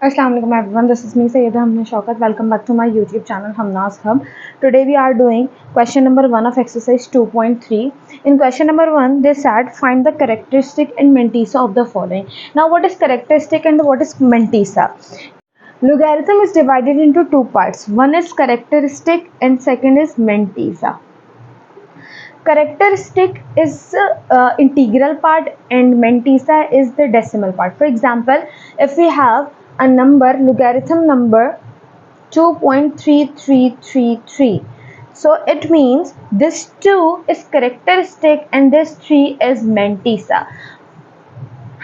Assalamu alaikum everyone, this is me Sayyida Hamna Shaukat. Welcome back to my YouTube channel Hamna's Hub. Today we are doing question number 1 of exercise 2.3. In question number 1 they said find the characteristic and mantissa of the following. Now what is characteristic and what is mantissa? Logarithm is divided into two parts. One is characteristic and second is mantissa. Characteristic is integral part and mantissa is the decimal part. For example, if we have a number, logarithm number 2.3333, so it means this 2 is characteristic and this 3 is mantissa.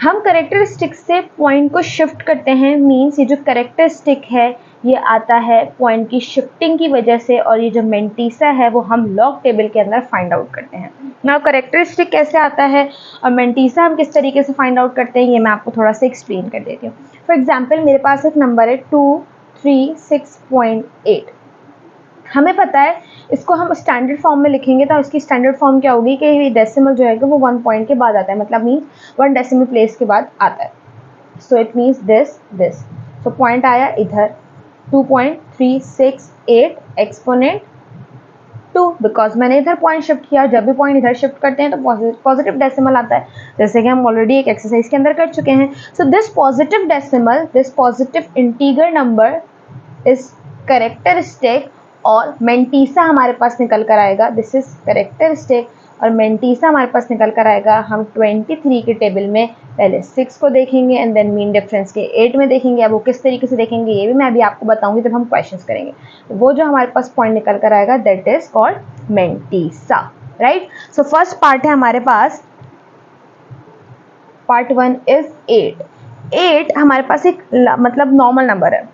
हम characteristic से point को shift करते हैं, means ये जो characteristic है ये आता है पॉइंट की शिफ्टिंग की वजह से, और ये जो मेंटिसा है वो हम लॉग टेबल के अंदर फाइंड आउट करते हैं. नाउ करेक्टरिस्टिक कैसे आता है और मेंटिसा हम किस तरीके से फाइंड आउट करते हैं ये मैं आपको थोड़ा सा एक्सप्लेन कर देती हूँ. फॉर एग्जाम्पल मेरे पास एक नंबर है 236.8. हमें पता है इसको हम स्टैंडर्ड फॉर्म में लिखेंगे तो इसकी स्टैंडर्ड फॉर्म क्या होगी कि डेसिमल जो है वो 1 पॉइंट के बाद आता है, मतलब मीन्स 1 डेसिमल प्लेस के बाद आता है. So it means this. So point आया इधर 2.368 एक्सपोनेंट 2, बिकॉज मैंने इधर पॉइंट शिफ्ट किया. जब भी पॉइंट इधर शिफ्ट करते हैं तो पॉजिटिव डेसिमल आता है, जैसे कि हम ऑलरेडी एक एक्सरसाइज के अंदर कर चुके हैं. So this positive decimal, this positive integer number is characteristic और मेंटिसा हमारे पास निकल कर आएगा. दिस इज करेक्टरिस्टिक और मेंटिसा हमारे पास निकल कर आएगा. हम 23 के टेबल में पहले 6 को देखेंगे एंड देन मीन डिफरेंस के 8 में देखेंगे. अब वो किस तरीके से देखेंगे ये भी मैं अभी आपको बताऊंगी जब हम क्वेश्चंस करेंगे. तो वो जो हमारे पास पॉइंट निकल कर आएगा that is called mantissa, right. So first part है हमारे पास, पार्ट 1 इज 8 हमारे पास एक मतलब नॉर्मल नंबर है,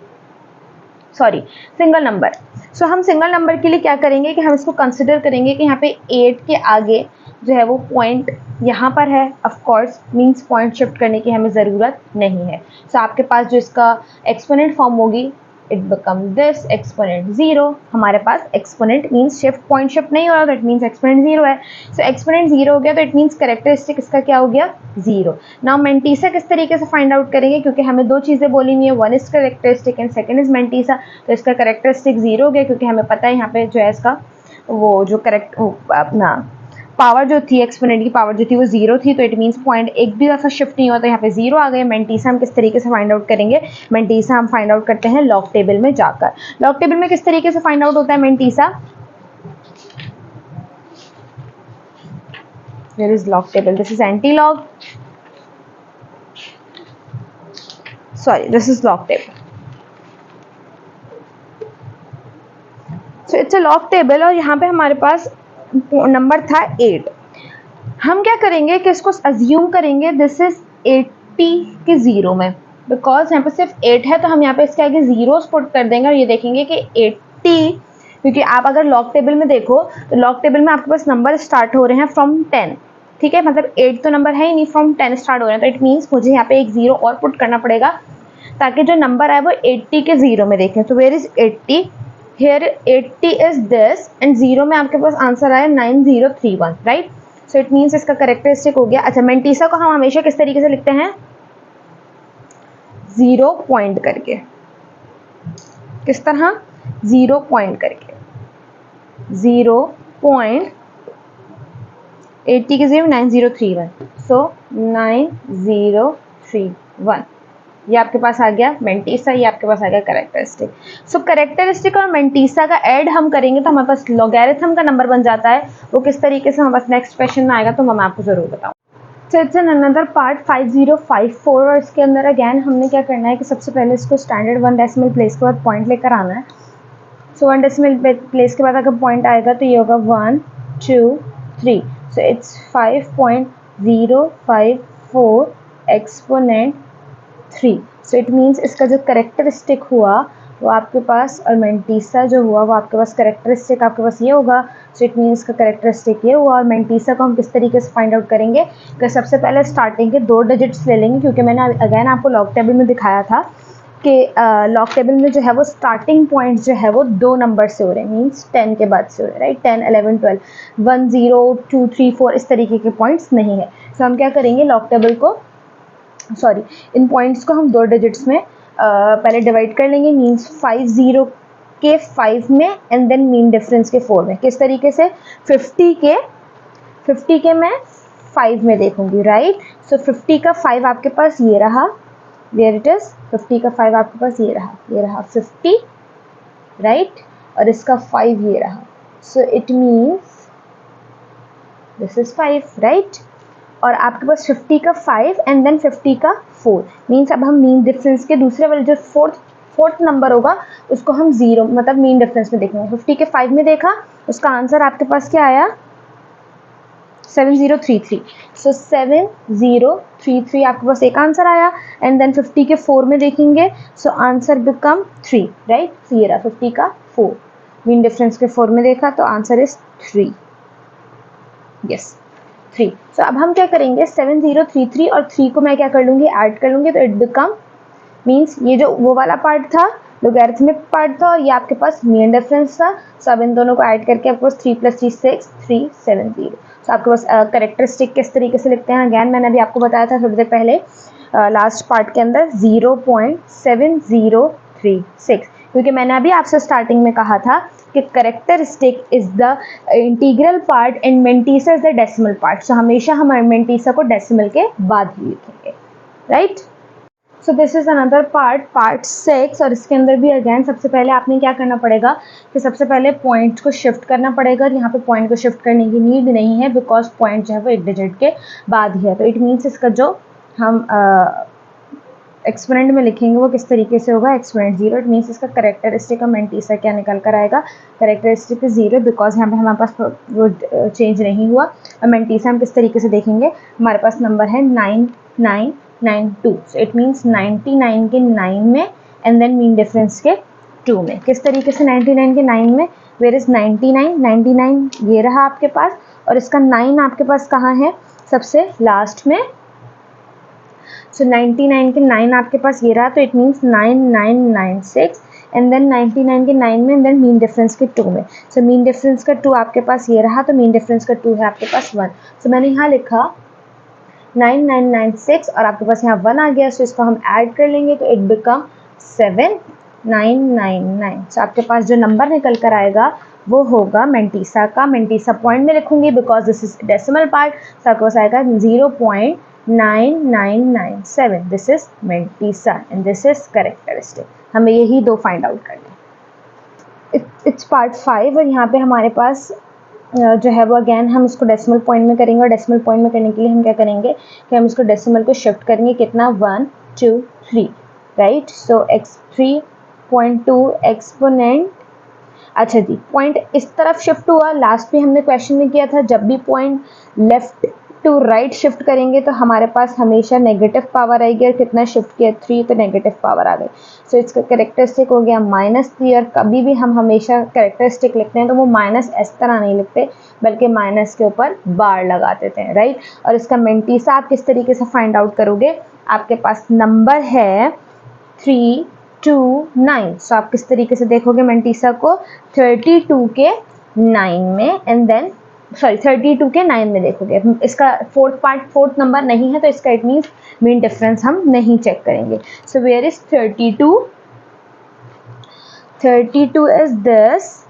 सॉरी सिंगल नंबर. सो हम सिंगल नंबर के लिए क्या करेंगे कि हम इसको कंसिडर करेंगे कि यहाँ पे 8 के आगे जो है वो पॉइंट यहाँ पर है. Of course means point shift करने की हमें ज़रूरत नहीं है. सो आपके पास जो इसका एक्सपोनेंट फॉर्म होगी इट बिकम दिस एक्सपोनेंट 0. हमारे पास exponent means shift point shift नहीं हो रहा, दैट मींस एक्सपोनेंट 0 है. सो एक्सपोनेंट 0 हो गया तो इट मींस करेक्टरिस्टिक इसका क्या हो गया 0. नाउ मेंटिसा किस तरीके से फाइंड आउट करेंगे, क्योंकि हमें दो चीज़ें बोली हुई है, one is characteristic and second is mantissa. तो इसका करेक्टरिस्टिक 0 हो गया क्योंकि हमें पता है यहाँ पे जो है इसका वो जो करेक्ट अपना पावर जो थी, एक्सपोनेंट की पावर जो थी वो 0 थी. तो इट मीन्स पॉइंट एक भी दफ़ा शिफ्ट नहीं हुआ तो यहाँ पे 0 आ गए. मेंटिसा हम किस तरीके से फाइंड आउट करेंगे, मेंटिसा हम फाइंड आउट करते हैं लॉग टेबल में जाकर. लॉग टेबल में किस तरीके से फाइंड आउट होता है mantissa, there is log table, this is anti log, sorry this is log table. So it's a log table और यहाँ पे हमारे पास नंबर था 8. हम क्या करेंगे कि इसको अज्यूम करेंगे दिस इज 80 के 0 में, बिकॉज यहाँ पे सिर्फ 8 है तो हम यहाँ पे इसके आगे जीरोस पुट कर देंगे और ये देखेंगे कि 80, क्योंकि आप अगर लॉग टेबल में देखो तो लॉग टेबल में आपके पास नंबर स्टार्ट हो रहे हैं फ्रॉम 10, ठीक है, मतलब 8 तो नंबर है ही नहीं, फ्रॉम 10 स्टार्ट हो रहे हैं. तो इट मीन्स मुझे यहाँ पे एक 0 और पुट करना पड़ेगा ताकि जो नंबर आए वो 80 के 0 में देखें. तो where is 80, here 80 is this and 0 में आपके पास आंसर आया 9031, राइट. सो इट मीन्स इसका करेक्टरिस्टिक हो गया. अच्छा, मेंटिसा को हम हमेशा किस तरीके से लिखते हैं, 0 पॉइंट करके. किस तरह, 0 पॉइंट करके, 0.80 के 0 9031. सो 9031 ये आपके पास आ गया मेंटिसा, ये आपके पास आ गया करेक्टरिस्टिक. सो करेक्टरिस्टिक और मेंटिसा का ऐड हम करेंगे तो हमारे पास लॉगरिथम का नंबर बन जाता है. वो किस तरीके से हमारे पास नेक्स्ट क्वेश्चन में आएगा तो मैं आपको ज़रूर बताऊँ. So it's an another part 5054 और इसके अंदर अगैन हमने क्या करना है कि सबसे पहले इसको स्टैंडर्ड 1 डेसिमल प्लेस के बाद पॉइंट लेकर आना है. सो 1 डेसिमल प्लेस के बाद अगर पॉइंट आएगा तो ये होगा 1 2 3. So it's 5.054 exponent 3. So it means इसका जो करेक्टरिस्टिक हुआ वो आपके पास और मेंटिसा जो हुआ वो आपके पास करेक्टरिस्टिक आपके पास ये होगा. सो इट मीन्स का करेक्टरिस्टिक ये हुआ. और मेंटिसा को हम किस तरीके से फाइंड आउट करेंगे कि सबसे पहले स्टार्टिंग के 2 डिजिट्स ले लेंगे, क्योंकि मैंने अगैन आपको लॉग टेबल में दिखाया था कि लॉग टेबल में जो है वो स्टार्टिंग पॉइंट जो है वो 2 नंबर से हो रहे हैं, मीन्स 10 के बाद से हो रहे हैं, राइट. 10 11 12 1 0 2 3 4 इस तरीके के पॉइंट्स नहीं है. सो हम क्या करेंगे, लॉग टेबल को इन पॉइंट्स को हम 2 डिजिट्स में पहले डिवाइड कर लेंगे, मीन्स 5 0 के 5 में एंड देन मीन डिफरेंस के 4 में। किस तरीके से? 50 के मैं 5 में देखूंगी, राइट। सो 50 का 5 आपके पास ये रहा, वेयर इट इज, 50 का 5 आपके पास ये रहा 50, राइट, और इसका 5 ये रहा। So it means this is 5, right. और आपके पास 50 का 5 एंड देन 50 का 4, मीन्स अब हम मीन डिफरेंस के दूसरे वाले जो फोर्थ नंबर होगा उसको हम 0 मतलब मीन डिफरेंस में देखेंगे। 50 के 5 में देखा, उसका आंसर आपके पास क्या आया? 7033। सो 7033 आपके पास एक आंसर आया एंड देन 50 के 4 में देखेंगे, सो आंसर बिकम 3, राइट। सो ये रहा 50 का 4, मीन डिफरेंस के 4 में देखा तो आंसर इज 3, यस 3। सो अब हम क्या करेंगे, 7033 और 3 को मैं क्या कर लूँगी, ऐड कर लूँगी, तो इट बिकम मीन्स ये जो वो वाला पार्ट था लोगैरिथमिक पार्ट था और ये आपके पास मीन डिफरेंस था। सो अब इन दोनों को ऐड करके आपके पास 3 + 3 6 370। सो आपके पास कैरेक्टरिस्टिक किस तरीके से लिखते हैं, अगैन मैंने अभी आपको बताया था थोड़ी देर पहले लास्ट पार्ट के अंदर 0.7036, क्योंकि मैंने अभी आपसे स्टार्टिंग में कहा था कि characteristic is the integral part and mantissa is the decimal part. So हमेशा हम मेंटिसा को डेसिमल के बाद ही लिखेंगे, right. So this is another part 6, और इसके अंदर भी अगेन सबसे पहले आपने क्या करना पड़ेगा कि सबसे पहले पॉइंट को शिफ्ट करना पड़ेगा। यहाँ पे पॉइंट को शिफ्ट करने की नीड नहीं है बिकॉज पॉइंट जो है वो एक डिजिट के बाद ही है। तो इट मीन्स इसका जो हम एक्सपोनेंट में लिखेंगे वो किस तरीके से होगा, एक्सपोनेंट 0। इट मीन्स इसका कैरेक्टरिस्टिक का मेंटिसा क्या निकल कर आएगा, कैरेक्टरिस्टिक इज 0 बिकॉज यहाँ पे हमारे पास वो चेंज नहीं हुआ। और मेंटिसा हम किस तरीके से देखेंगे, हमारे पास नंबर है 9992। सो इट मीन्स 99 के 9 में एंड देन मीन डिफरेंस के 2 में। किस तरीके से 99 के 9 में, वेयर इज 99 ये रहा आपके पास, और इसका 9 आपके पास कहाँ है, सबसे लास्ट में। सो 99 के 9 आपके पास ये रहा, तो इट मीन्स 9996 एंड देन 99 के 9 में एंड देन मीन डिफरेंस के 2 में। सो मीन डिफरेंस का 2 आपके पास ये रहा, तो मीन डिफरेंस का 2 है आपके पास 1। सो मैंने यहाँ लिखा 9996 और आपके पास यहाँ 1 आ गया। सो इसको हम ऐड कर लेंगे तो इट बिकम 7999। सो आपके पास जो नंबर निकल कर आएगा वो होगा मेंटिसा का, मेंटिसा पॉइंट में लिखूंगी because this is decimal part. So आपके पास आएगा 0.9997। This is mantissa and this is characteristic. हमें यही दो फाइंड आउट करना है। इट्स पार्ट 5 और यहाँ पे हमारे पास जो है वो अगेन हम इसको डेसिमल पॉइंट में करेंगे, और डेसिमल पॉइंट में करने के लिए हम क्या करेंगे कि हम इसको डेसिमल को शिफ्ट करेंगे, कितना 1 2 3, राइट। सो x3.2 एक्सपोनेंट, अच्छा जी पॉइंट इस तरफ शिफ्ट हुआ। लास्ट में हमने क्वेश्चन में किया था जब भी point left to right shift करेंगे तो हमारे पास हमेशा नेगेटिव पावर आएगी, और कितना शिफ्ट किया 3 तो नेगेटिव पावर आ गई। सो इसका कैरेक्टरिस्टिक हो गया -3, और कभी भी हम हमेशा कैरेक्टरिस्टिक लिखते हैं तो वो माइनस इस तरह नहीं लिखते बल्कि माइनस के ऊपर बार लगा देते हैं, राइट। और इसका मेंटिसा आप किस तरीके से फाइंड आउट करोगे, आपके पास नंबर है 329। सो आप किस तरीके से देखोगे मेंटिसा को, 32 के 9 में एंड देन 32 के 9 में देखोगे। इसका फोर्थ नंबर नहीं है तो इसका इट मीन्स मीन डिफरेंस हम नहीं चेक करेंगे। So where is 32 is this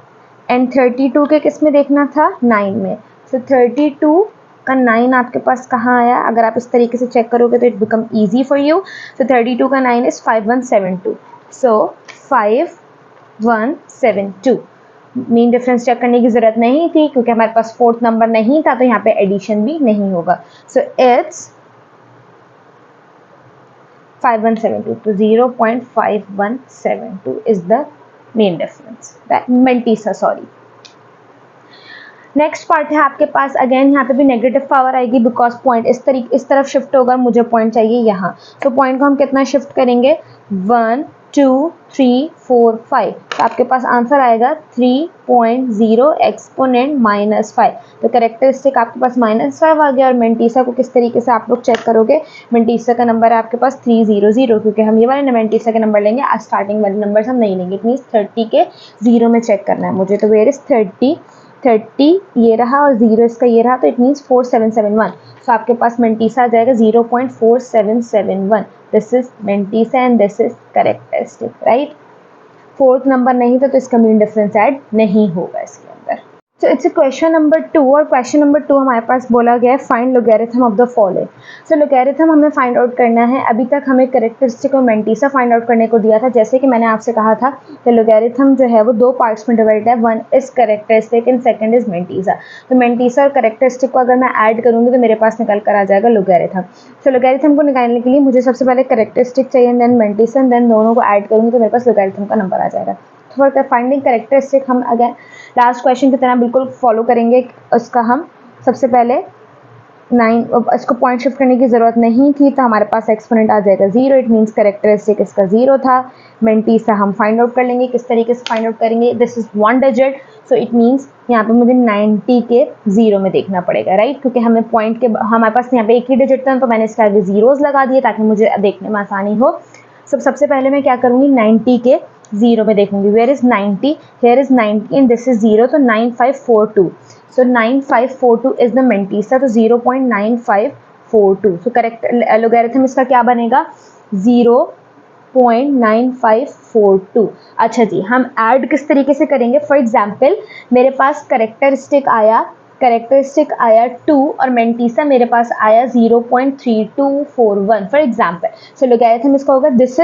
and 32 के किस में देखना था, 9 में। सो 32 का 9 आपके पास कहाँ आया, अगर आप इस तरीके से चेक करोगे तो it become easy for you. So 32 का 9 is 5172। So 5172 mean difference check करने की ज़रूरत नहीं थी क्योंकि हमारे पास फोर्थ नंबर नहीं था, तो यहाँ पे एडिशन भी नहीं होगा। सो इट्स 5172, तो 0.5172 is the mean difference, mantissa, sorry. Next part है आपके पास, अगेन यहाँ पे भी नेगेटिव पावर आएगी बिकॉज पॉइंट इस तरफ शिफ्ट होगा, मुझे पॉइंट चाहिए यहाँ। तो पॉइंट को हम कितना शिफ्ट करेंगे, 1 2 3 4 5। तो आपके पास आंसर आएगा 3.0 एक्सपोनेंट -5। तो कैरेक्टरिस्टिक आपके पास -5 आ गया। और मेंटिसा को किस तरीके से आप लोग चेक करोगे, मेंटिसा का नंबर है आपके पास 300, क्योंकि हम ये वाले मेंटिसा के नंबर लेंगे, आज स्टार्टिंग वाले नंबर हम नहीं लेंगे। इट मीन्स 30 के 0 में चेक करना है मुझे। तो वेयर इज 30 ये रहा और 0 इसका ये रहा, तो इट मीन्स 4771। सो आपके पास मेंटिसा आ जाएगा 0.4771। This is mantissa and this is characteristic, right. Fourth number नहीं था तो इसका मीन डिफरेंस ऐड नहीं होगा इसके अंदर। सो इट्स क्वेश्चन नंबर 2 और क्वेश्चन नंबर 2 हमारे पास बोला गया है find logarithm of the following. So logarithm हमें फाइंड आउट करना है। अभी तक हमें कैरेक्टरिस्टिक और मेंटिसा फाइंड आउट करने को दिया था। जैसे कि मैंने आपसे कहा था कि लोगैरिथम जो है वो दो पार्ट्स में डिवाइड है, one is characteristic and second is mantissa. तो मेंटिसा और कैरेक्टरिस्टिक को अगर मैं ऐड करूंगी तो मेरे पास निकल कर आ जाएगा लोगैरिथम। सो लोगैरिथम को निकालने के लिए मुझे सबसे पहले कैरेक्टरिस्टिक चाहिए, देन मेंटिसा, देन दोनों को ऐड करूंगी तो मेरे पास लोगैरिथम का नंबर आ जाएगा। फॉर फाइंडिंग कैरेक्टरिस्टिक हम अगर लास्ट क्वेश्चन की तरह बिल्कुल फॉलो करेंगे। उसका हम सबसे पहले 9, इसको पॉइंट शिफ्ट करने की ज़रूरत नहीं थी तो हमारे पास एक्सपोनेंट आ जाएगा 0। इट मीन्स कैरेक्टरिस्टिक इसका 0 था। मेंटिसा हम फाइंड आउट कर लेंगे। किस तरीके से फाइंड आउट करेंगे, this is 1 digit, so it means यहाँ पे मुझे 90 के 0 में देखना पड़ेगा, राइट। क्योंकि हमें पॉइंट के हमारे पास यहाँ पे एक ही डिजिट था तो मैंने इसके आगे जीरोस लगा दिए ताकि मुझे देखने में आसानी हो। सबसे पहले मैं क्या करूँगी, 90 के 0 में देखूंगी। Where is 90, here is 90 and this is 0, तो 9542। सो 9542 इज द मेंटिसा, तो 0.9542। सो करेक्ट लोगैरिथम इसका क्या बनेगा, 0.9542। अच्छा जी, हम ऐड किस तरीके से करेंगे। फॉर एग्जाम्पल मेरे पास कैरेक्टरिस्टिक आया 2 और मेंटिसा मेरे पास आया 0.3241 फॉर एग्जाम्पल। सो लोगैरिथम इसका होगा this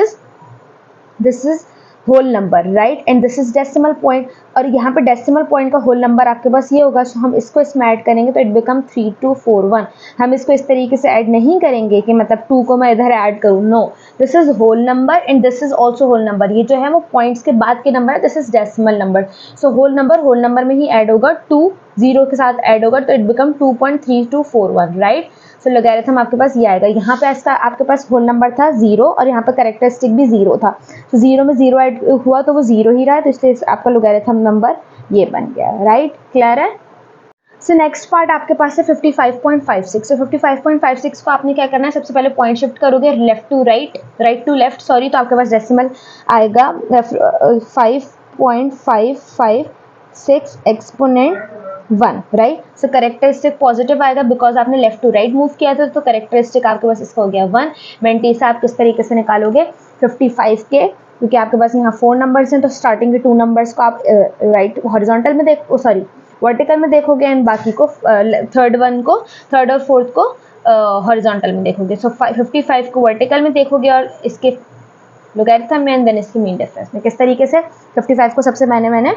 is whole number, right, and this is decimal point, और यहाँ पे डेसिमल पॉइंट का होल नंबर आपके पास ये होगा। सो हम इसको इसमें ऐड करेंगे तो इट बिकम 3241। हम इसको इस तरीके से ऐड नहीं करेंगे कि मतलब 2 को मैं इधर ऐड करूँ, no, this is whole number and this is also whole number. ये जो है वो पॉइंट्स के बाद के नंबर है, this is decimal number. So whole number में ही ऐड होगा, 2 0 के साथ ऐड होगा तो it become 2.3241, right. So logarithm आपके पास ये आएगा। यहाँ पे ऐसा आपके पास होल नंबर था 0 और यहाँ पे कैरेक्टरिस्टिक भी 0 था। तो 0 में 0 ऐड हुआ तो वो 0 ही रहा है, तो इसलिए आपका लोगैरिथम नंबर ये बन गया, राइट। क्लियर है। सो नेक्स्ट पार्ट आपके पास है 55.56। सो 55.56 को आपने क्या करना है, सबसे पहले पॉइंट शिफ्ट करोगे left to right, right to left, sorry, तो आपके पास डेसिमल आएगा 5.556 exponent 1, right. So characteristic positive आएगा बिकॉज आपने लेफ्ट टू राइट मूव किया था, तो कैरेक्टरिस्टिक आपके पास इसका हो गया 1। मेंटिसा आप किस तरीके से निकालोगे, 55 के, क्योंकि आपके पास यहाँ 4 नंबर्स हैं तो स्टार्टिंग के 2 नंबर्स को आप राइट हॉरिजॉन्टल में वर्टिकल में देखोगे एंड बाकी को थर्ड और फोर्थ को हॉरिजॉन्टल में देखोगे। सो 55 को वर्टिकल में देखोगे और इसके लोगैरिथम में एंड देन इसकी मीन डिफरेंस में। किस तरीके से, 55 को सबसे मैंने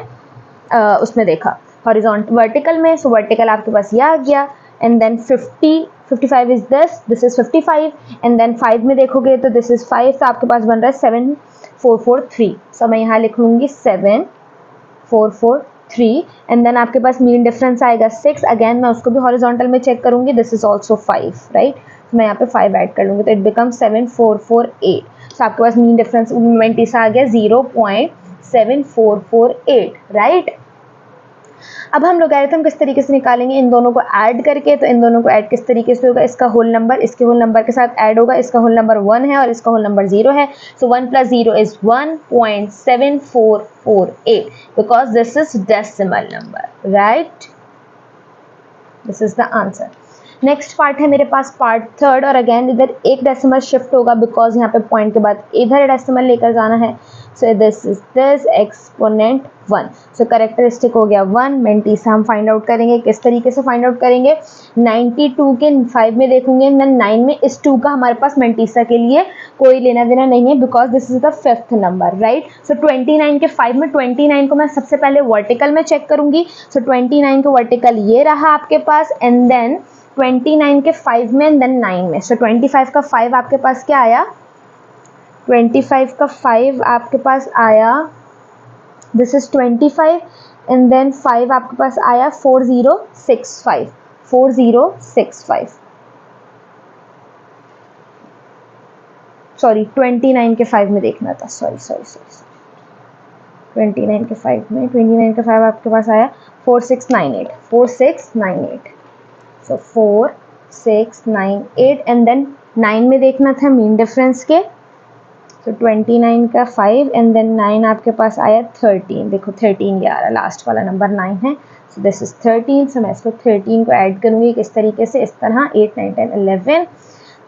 उसमें देखा वर्टिकल में, सो वर्टिकल आपके पास ये आ गया and then 55 is this is 55 and then 5 में देखोगे तो दिस इज 5, तो आपके पास बन रहा है 7443। सो मैं यहाँ लिख लूँगी 7443 एंड देन आपके पास मीन डिफरेंस आएगा 6। अगेन मैं उसको भी हॉरिजॉन्टल में चेक करूँगी, दिस इज ऑल्सो 5, राइट। तो मैं यहाँ पे 5 ऐड कर लूँगी तो इट बिकम 7448। सो आपके पास मीन डिफरेंस मेंटिसा आ गया 0.7448, राइट। अब हम लोगैरिथम किस तरीके से निकालेंगे, इन दोनों को ऐड करके। तो इन दोनों को ऐड किस तरीके से होगा, इसका होल नंबर इसके होल नंबर के साथ ऐड होगा। इसका होल नंबर 1 है और इसका होल नंबर 0 है, सो 1 + 0 is 1.7448 because this is decimal number, right. This is the answer. Next part है मेरे पास पार्ट थर्ड, और अगेन इधर एक डेसिमल शिफ्ट होगा बिकॉज यहाँ पे पॉइंट के बाद इधर डेसिमल लेकर जाना है। सो this is this exponent 1। So characteristic हो गया 1। मेंटिसा हम फाइंड आउट करेंगे, किस तरीके से फाइंड आउट करेंगे, 92 के 5 में देखूंगे देन 9 में। इस 2 का हमारे पास मेंटिसा के लिए कोई लेना देना नहीं है because this is the 5th number, right. So 29 के 5 में 29 को मैं सबसे पहले वर्टिकल में चेक करूंगी। सो 29 को वर्टिकल ये रहा आपके पास एंड देन 29 के 5 में एंड देन 9 में। सो 25 का 5 आपके पास क्या आया, 25 का 5 आपके पास आया, दिस इज 25 एंड देन 5 आपके पास आया 4065, 4065, सॉरी 29 के 5 में देखना था, सॉरी 29 के 5 में, 29 के 5 आपके पास आया 4698, 4698, सो 4698 एंड देन 9 में देखना था मीन डिफरेंस के। तो 29 का 5 एंड देन 9 आपके पास आया 13, देखो 13 ये आ रहा, लास्ट वाला नंबर 9 है। सो दिस इज 13। सो मैं इसको 13 को ऐड करूँगी किस तरीके से, इस तरह 8 9 10 11,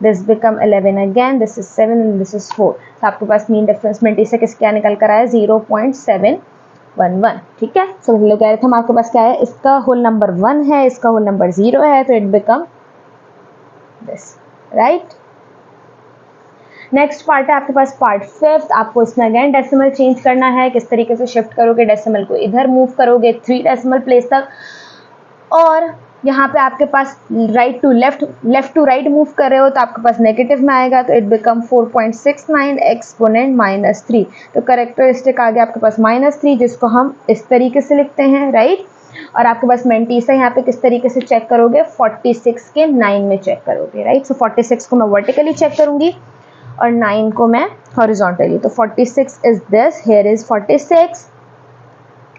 this become 11 again, this is 7 and this is 4। तो आपके पास मीन डिफरेंस मेंटिसा किस क्या निकल कर आया 0.711। ठीक है, सो लोगैरिथम आपके पास क्या है, इसका होल नंबर 1 है, इसका होल नंबर 0 है, तो it become this, right. Next part है आपके पास पार्ट 5। आपको इसमें अगेन डेसिमल चेंज करना है। किस तरीके से शिफ्ट करोगे, डेसिमल को इधर मूव करोगे 3 डेसिमल प्लेस तक, और यहाँ पे आपके पास right to left, left to right move कर रहे हो तो आपके पास नेगेटिव में आएगा, तो इट बिकम 4.69 एक्सपोनेंट -3। तो करेक्टरिस्टिक आ गया आपके पास -3, जिसको हम इस तरीके से लिखते हैं, राइट। और आपके पास मेंटिसा यहाँ पे किस तरीके से चेक करोगे, 46 के 9 में चेक करोगे, राइट। सो 46 को मैं वर्टिकली चेक करूंगी और 9 को मैं हॉरिजॉन्टली। तो 46 इज दिस, हियर इज 46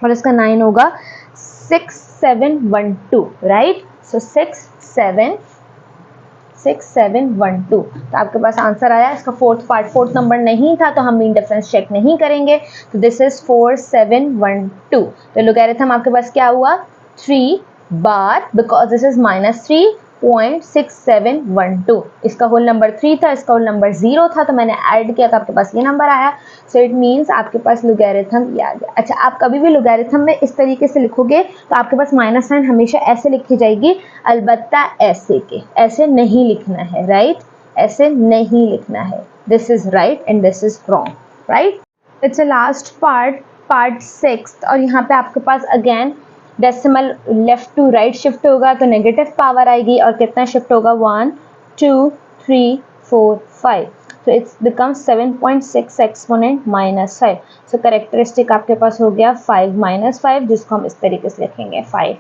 और इसका 9 होगा 6712, राइट। सो 6712। तो आपके पास आंसर आया। इसका फोर्थ नंबर नहीं था तो हम मीन डिफरेंस चेक नहीं करेंगे, तो दिस इज 4712। तो लोगैरिथम आपके पास क्या हुआ 3 बार, बिकॉज दिस इज -3.6712। इसका होल नंबर 3 था, इसका होल नंबर 0 था, तो मैंने ऐड किया तो आपके पास ये नंबर आया। सो इट मीन्स आपके पास लोगैरिथम ये आ गया। अच्छा, आप कभी भी लोगैरिथम में इस तरीके से लिखोगे तो आपके पास माइनस साइन हमेशा ऐसे लिखी जाएगी, अलबत्ता ऐसे नहीं लिखना है, राइट। ऐसे नहीं लिखना है, this is right and this is wrong, right. It's a last part 6, और यहाँ पे आपके पास again decimal left to right shift होगा तो नेगेटिव पावर आएगी, और कितना शिफ्ट होगा 1 2 3 4 5, तो it's become 7.6 exponent -5। So characteristic आपके पास हो गया 5 -5, जिसको हम इस तरीके से लिखेंगे 5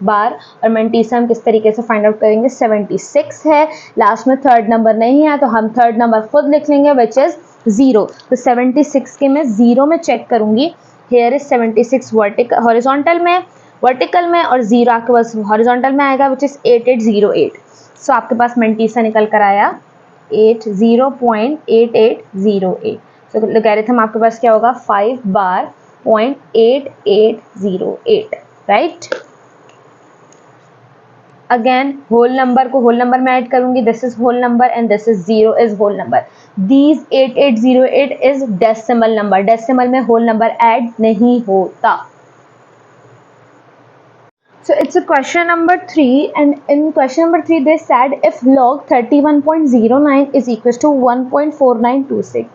बार। और मेंटिसा हम किस तरीके से फाइंड आउट करेंगे, 76 है, लास्ट में थर्ड नंबर नहीं है तो हम थर्ड नंबर खुद लिख लेंगे विच इज 0। तो 76 के मैं 0 में चेक करूंगी, हेयर इज 76 हॉरिजॉन्टल में, वर्टिकल में, और 0 आपके पास हॉरिजॉन्टल में आएगा विच इज 8808। सो आपके पास मेंटिसा निकल कर आया 0.8808। सो लोगैरिथम आपके पास क्या होगा 5 बार 0.8808, राइट। अगेन होल नंबर को होल नंबर में ऐड करूंगी, this is whole number and this is 0 is whole number. These 8808 is decimal number, decimal में होल नंबर ऐड नहीं होता। So it's a question number 3, and in question number 3 they said if log 31.09 is equals to 1.4926,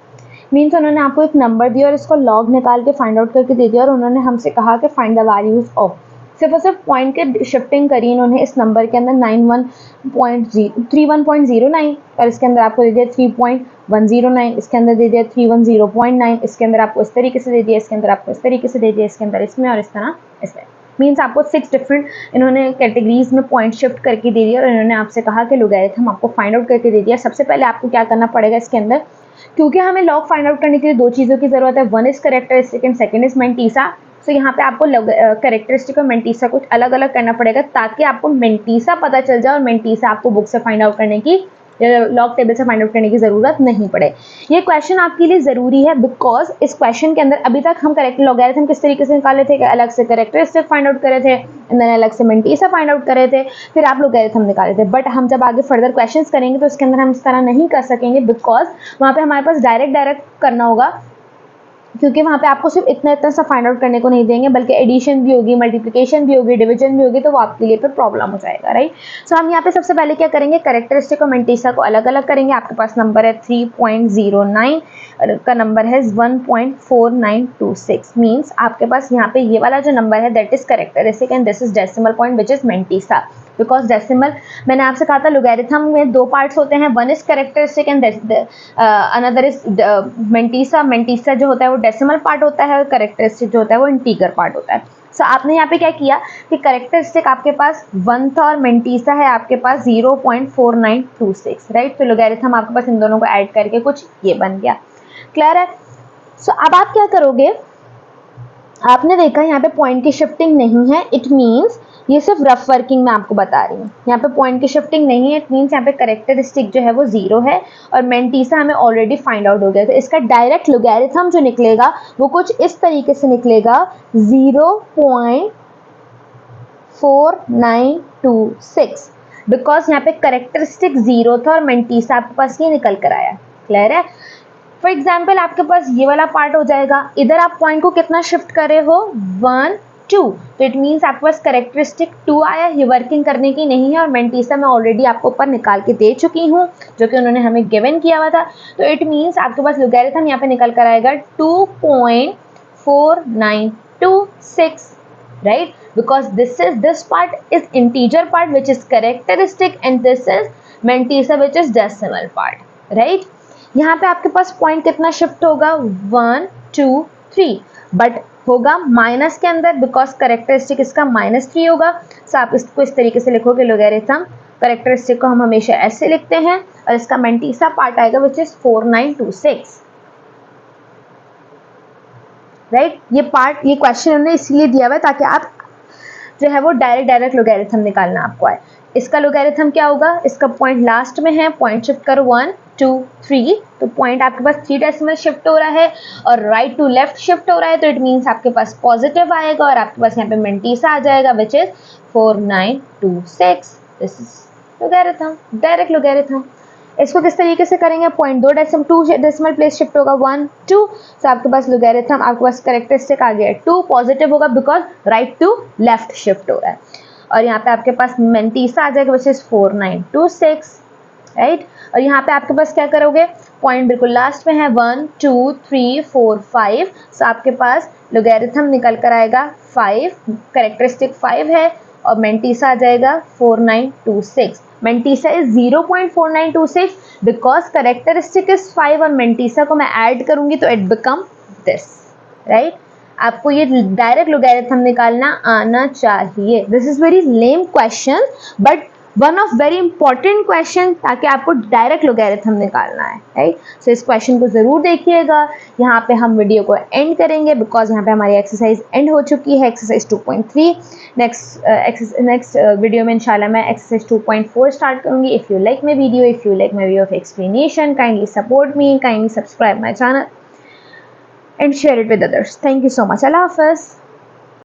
means उन्होंने आपको एक number दिया और इसको log निकाल के फाइंड आउट करके दे दिया, और उन्होंने हमसे कहा कि फाइंड द वैल्यूज ऑफ, सिर्फ और सिर्फ पॉइंट के शिफ्टिंग करी इन्होंने इस नंबर के अंदर 31.09, और इसके अंदर आपको दे दिया 3.109, इसके अंदर दे दिया 310.9, इसके अंदर आपको इस तरीके से दे दिया, इसके अंदर आपको इस तरीके से दे दिया, इसके अंदर इसमें और इस तरह इसमें। मीन्स आपको 6 डिफरेंट इन्होंने कैटेगरीज में पॉइंट शिफ्ट करके दे दिया, और इन्होंने आपसे कहा कि लोगैरिथम आपको फाइंड आउट करके दे दिया। सबसे पहले आपको क्या करना पड़ेगा इसके अंदर, क्योंकि हमें लॉग फाइंड आउट करने के लिए 2 चीज़ों की ज़रूरत है, one is characteristic and second is mantissa. So यहाँ पे आपको करेक्टरिस्टिक और मेंटिसा कुछ अलग अलग करना पड़ेगा ताकि आपको मेंटिसा पता चल जाए और मेंटिसा आपको बुक से फाइंड आउट करने की, लॉग टेबल से फाइंड आउट करने की ज़रूरत नहीं पड़े। ये क्वेश्चन आपके लिए ज़रूरी है बिकॉज इस क्वेश्चन के अंदर अभी तक हम करेक्ट लॉगरिथम किस तरीके से निकाले थे कि अलग से करेक्टरिस्टिक फाइंड आउट करे थे, एंड देन अलग से मेंटिसा फाइंड आउट करे थे, फिर आप लॉगरिथम निकाले थे। बट हम जब आगे फर्दर क्वेश्चंस करेंगे तो इसके अंदर हम इस तरह नहीं कर सकेंगे बिकॉज वहाँ पे हमारे पास डायरेक्ट करना होगा, क्योंकि वहाँ पे आपको सिर्फ इतना सा फाइंड आउट करने को नहीं देंगे, बल्कि एडिशन भी होगी, मल्टीप्लिकेशन भी होगी, डिवीजन भी होगी, तो वो आपके लिए फिर प्रॉब्लम हो जाएगा, राइट। सो हम यहाँ पे सबसे पहले क्या करेंगे, करेक्टरिस्टिक और मेंटिसा को अलग अलग करेंगे। आपके पास नंबर है 3.09 का नंबर है 1.4926, मीन्स आपके पास यहाँ पे ये वाला जो नंबर है that is characteristic and this is decimal point which is mantissa, because decimal मैंने आपसे कहा था लोगैरिथम में 2 पार्ट्स होते हैं, one is characteristic and another is mantissa. Mantissa जो होता है वो डेसिमल पार्ट होता है और करेक्टरिस्टिक जो होता है वो इंटीगर पार्ट होता है। सो आपने यहाँ पे क्या किया कि करेक्टरिस्टिक आपके पास 1 था और मेंटिसा है आपके पास 0.4926, राइट। तो लोगैरिथम आपके पास इन दोनों को ऐड करके कुछ ये बन गया, क्लियर है। सो अब आप क्या करोगे, आपने देखा यहाँ पे पॉइंट की शिफ्टिंग नहीं है, इट मीन्स ये सिर्फ रफ वर्किंग में आपको बता रही हूँ, यहाँ पे पॉइंट की शिफ्टिंग नहीं है, इट मीन्स यहाँ पे करेक्टरिस्टिक जो है वो 0 है और मेंटिसा हमें ऑलरेडी फाइंड आउट हो गया। तो इसका डायरेक्ट लोगैरिथम जो निकलेगा वो कुछ इस तरीके से निकलेगा 0.4926। बिकॉज यहाँ पे करेक्टरिस्टिक 0 था और मेंटीसा आपके पास ये निकल कर आया। क्लियर है? फॉर एग्जाम्पल आपके पास ये वाला पार्ट हो जाएगा, इधर आप पॉइंट को कितना शिफ्ट करे हो 1 2, तो इट मीन्स आपके पास करेक्टरिस्टिक 2 आया, ये वर्किंग करने की नहीं है और मेंटीसा मैं ऑलरेडी आपको ऊपर निकाल के दे चुकी हूँ जो कि उन्होंने हमें गिवन किया हुआ था। तो इट मीन्स आपके पास लोगैरिथम यहाँ पे निकल कर आएगा 2.4926, right? Because this part is integer part which is characteristic and this is mantissa which is decimal part, right? यहाँ पे आपके पास पॉइंट कितना शिफ्ट होगा 1 2 3, बट होगा माइनस के अंदर बिकॉज करेक्टरिस्टिक इसका -3 होगा। सो आप इसको इस तरीके से लिखोगे लोगैरिथम, करेक्टरिस्टिक को हम हमेशा ऐसे लिखते हैं और इसका मेंटीसा पार्ट आएगा विच इज 4926, राइट? ये पार्ट, ये क्वेश्चन हमने इसीलिए दिया हुआ है ताकि आप जो है वो डायरेक्ट लोगैरिथम निकालना आपको आए। इसका लोगैरिथम क्या होगा, इसका पॉइंट लास्ट में है, पॉइंट शिफ्ट करो 1 2 3, तो पॉइंट आपके पास 3 डेसिमल शिफ्ट हो रहा है और राइट टू लेफ्ट शिफ्ट हो रहा है, तो इट मीन्स आपके पास पॉजिटिव आएगा और आपके पास यहाँ पे मेंटीसा आ जाएगा which is 4926। This is logarithm, direct logarithm. इसको किस तरीके से करेंगे, पॉइंट 2 डेसिमल प्लेस शिफ्ट होगा 1 2, तो आपके पास लोगैरिथम, आपके पास करेक्टरिस्टिक आ गया 2, पॉजिटिव होगा because right to left shift हो रहा है और यहाँ पे आपके पास मेंटीसा आ जाएगा विच इज 4926, राइट? और यहाँ पे आपके पास क्या करोगे, पॉइंट बिल्कुल लास्ट में है 1 2 3 4 5, सो आपके पास लोगैरिथम निकल कर आएगा 5, करेक्टरिस्टिक 5 है और मेंटीसा आ जाएगा 4926। Mantissa is 0.4926 because characteristic is 5 और मेंटीसा को मैं ऐड करूंगी तो इट बिकम दिस, राइट? आपको ये डायरेक्ट लोगैरिथम निकालना आना चाहिए। This is very lame question but one of very important question, ताकि आपको डायरेक्ट लोगैरिथम निकालना है, राइट? सो इस क्वेश्चन को ज़रूर देखिएगा। यहाँ पे हम वीडियो को एंड करेंगे बिकॉज यहाँ पे हमारी एक्सरसाइज एंड हो चुकी है, एक्सरसाइज 2.3। नेक्स्ट वीडियो में इंशाल्लाह मैं एक्सरसाइज 2.4 स्टार्ट करूँगी। If you like my video, if you like my way of explanation, kindly support me, kindly subscribe my channel and share it with others. Thank you so much. Allah Hafiz.